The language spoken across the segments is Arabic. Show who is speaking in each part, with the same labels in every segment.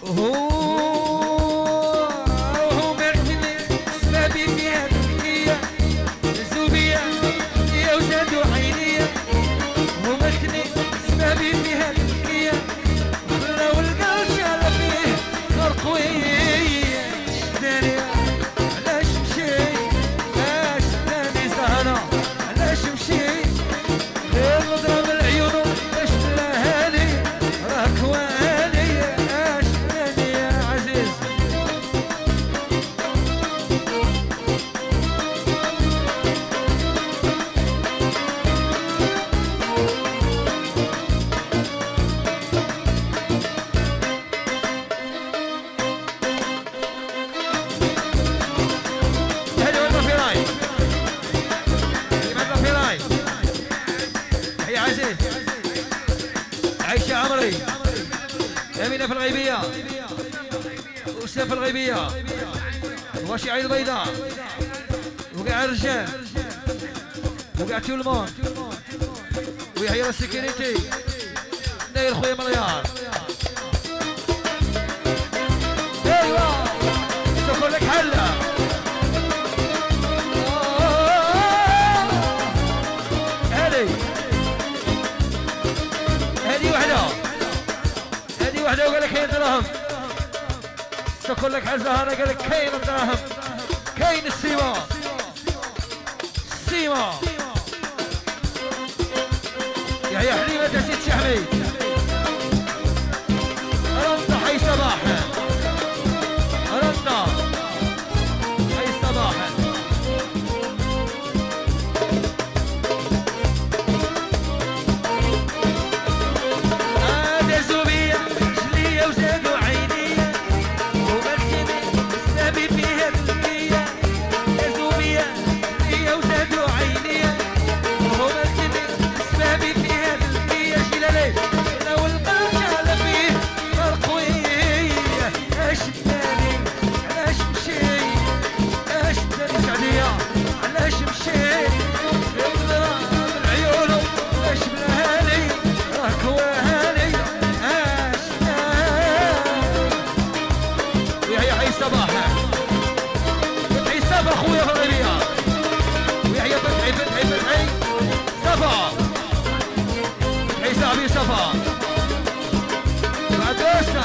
Speaker 1: وهو مركني سبابي فيها تحكية زوبية يا وزادو عينية وهو مركني سبابي فيها تحكية لو القلب شال فيه نار قوية شداني علاش مشي شداني زهرة علاش مشي غير نضرب العيون باش تلاهالي راك والي شداني يا عزيز هذه والله في راي والله في راي يا عزيز عايشة عمري أمينة في الغيبية وسام في الغيبية واشي عيد بيضاء وقاع الرجال وقاع تولمون ويحيى السكينيتي نايل خويا مليار ايوا سكر لك حلة هذه وحده وقال لك كاين دراهم سكر لك حل زهرة قال لك كاين الدراهم كاين السيما يا حليمة سيد شحمي رندا حي صباحا رندا حي صباحا اخويا في الغيبية ويحيى فتحي صفا فتحي صاحبي صفا بعدوسة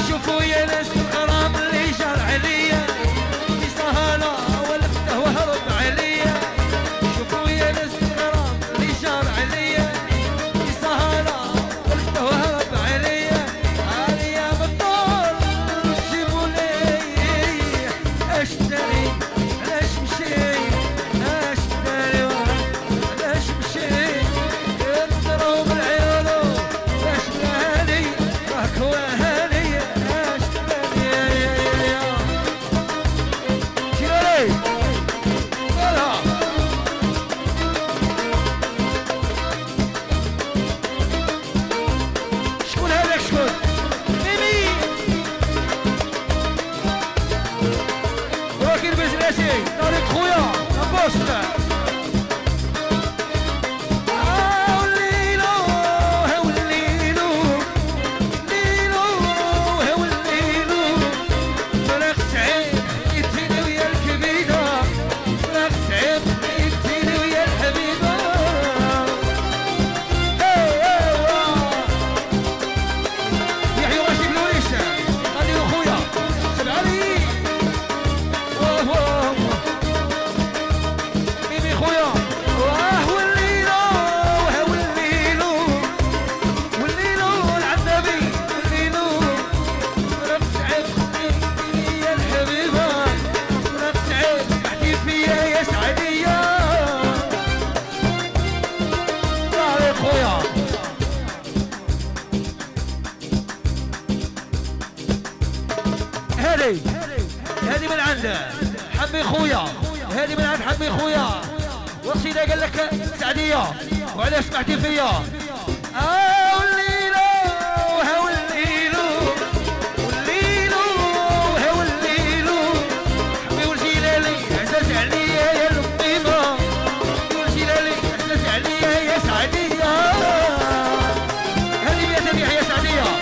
Speaker 1: شوفوا يا ناس الغرام اللي جار عليا في سهالة ولفته وهرب عليا شوفوا يا ناس الغرام اللي جار عليا في سهالة ولفته وهرب عليا عليا بالطول جيبوا لي اشتري علاش مشي اشتري علاش مشي يضرب العيون باش لهالي راك وهالي اشتري يا شيلي قولها شكون هذاك شكون ميمي راكي بزناسي طريق خويا نبوستا هذه من عند حمي خويا هذه من عند حمي خويا وصيدا قال لك سعديه وعلى سمعتي فيا والليلو والليلو والليلو والليلو حمي والجلالي عزاز عليا يا القيمه والجلالي عزاز عليا يا سعديه هذه بيت يحيى سعديه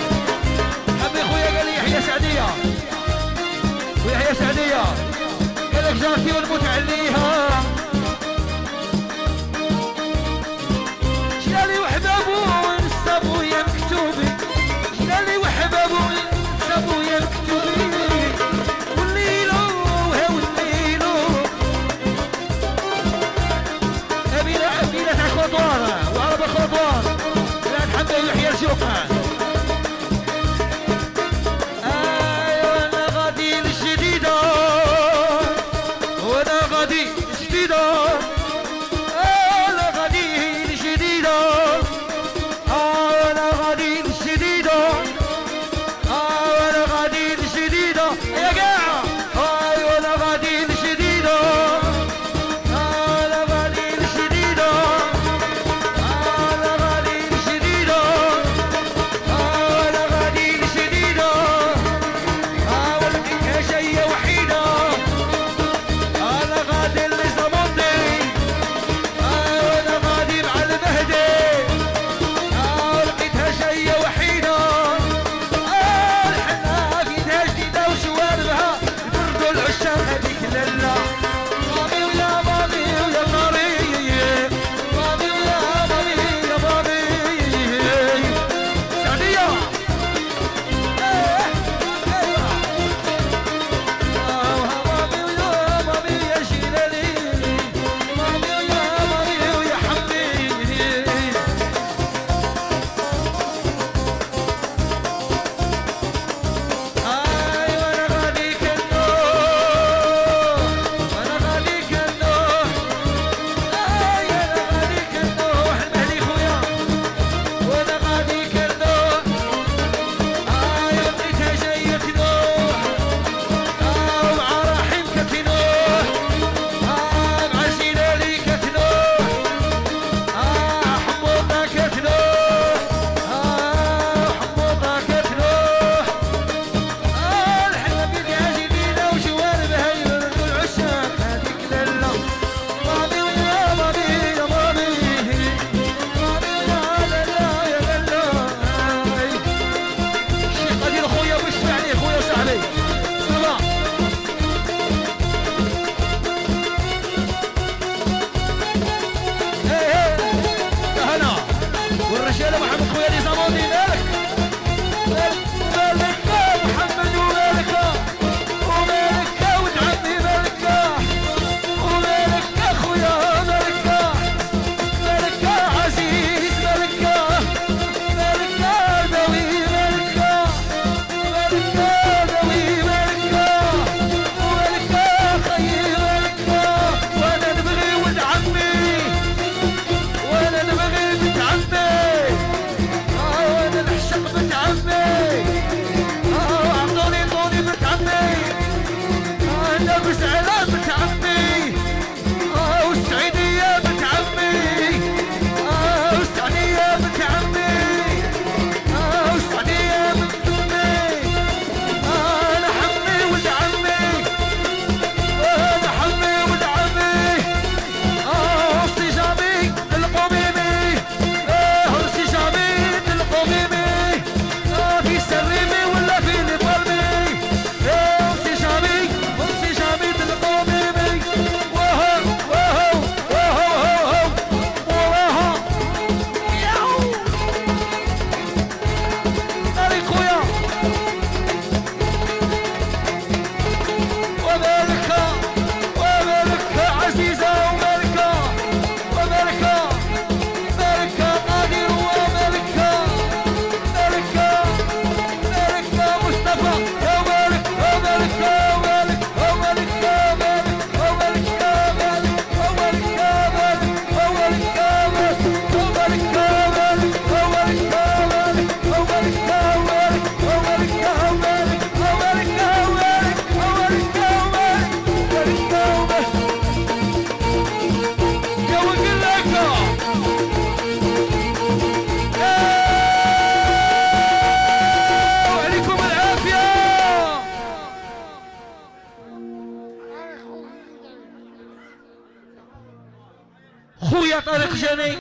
Speaker 1: الربيع يحيى الشوقان. ايوا انا غادي للجديده وانا غادي للجديده انا غادي للجديده انا غادي للجديده انا غادي للجديده يا كاع ايوا انا غادي للجديده انا غادي للجديده انا غادي للجديده انا غادي للجديده ولقيتها جايه وحيده انا غادي لزمانتي انا غادي مع المهدي لقيتها جايه وحيده الحنا فيها جديده وشواربها يبردوا العشاق هذيك لاله مامي ويا مامي ويا مامي مامي ويا مامي يا مامي سعديه مامي ويا مامي يا جلالي مامي ويا مامي ويا حمي ايوا انا غادي كنوح انا غادي كنوح ايوا انا غادي كنوح المهدي خويا وانا غادي كنوح ايوا لقيتها جايه تنوح مع رحيم كتنوح مع جلالي كتنوح حموضه كتنوح حموضه كتنوح الحلوة بيدها جديدة وجواربها يبردوا العشاق هذيك لاله مامي ويا مامي يا مامي مامي ويا لالا يا لالا الشيخ قدير خويا ويشفع عليه خويا صاحبي صباح هنا والرجالة محمد خويا اللي زماني مالك مالك محمد ومالك ومالك ولد عمي مالك ومالك خويا مالك مالك عزيز مالك مالك دوي مالك مالك دوي مالك ومالك خيي مالك وانا نبغي ولد عمي وانا نبغي بنت عمي وانا نعشق بنت عمي اعطوني بنت عمي لابس على بنت عمي والسعيدية بنت عمي والسعدية بنت عمي والسعدية بنت عمي انا حمي ولد عمي انا حمي ولد عمي هرسي جامي للقميمي هرسي جامي للقميمي في سريمي ولا في لبرمي هرسي جامي للقميمي وهو وهو وهو وهو ياو عليك خويا ومالكة ومالكة عزيزة ومالكة ومالكة مالكة قادر ومالكة مالكة مالكة مصطفى يا مالك ومالك ومالك ومالك مالك ومالك مالك ومالك مالك ومالك مالك ومالك مالك ومالك مالك ومالك مالك ومالك مالك ومالك يا وكل لك وعليكم العافية خويا طارق جاني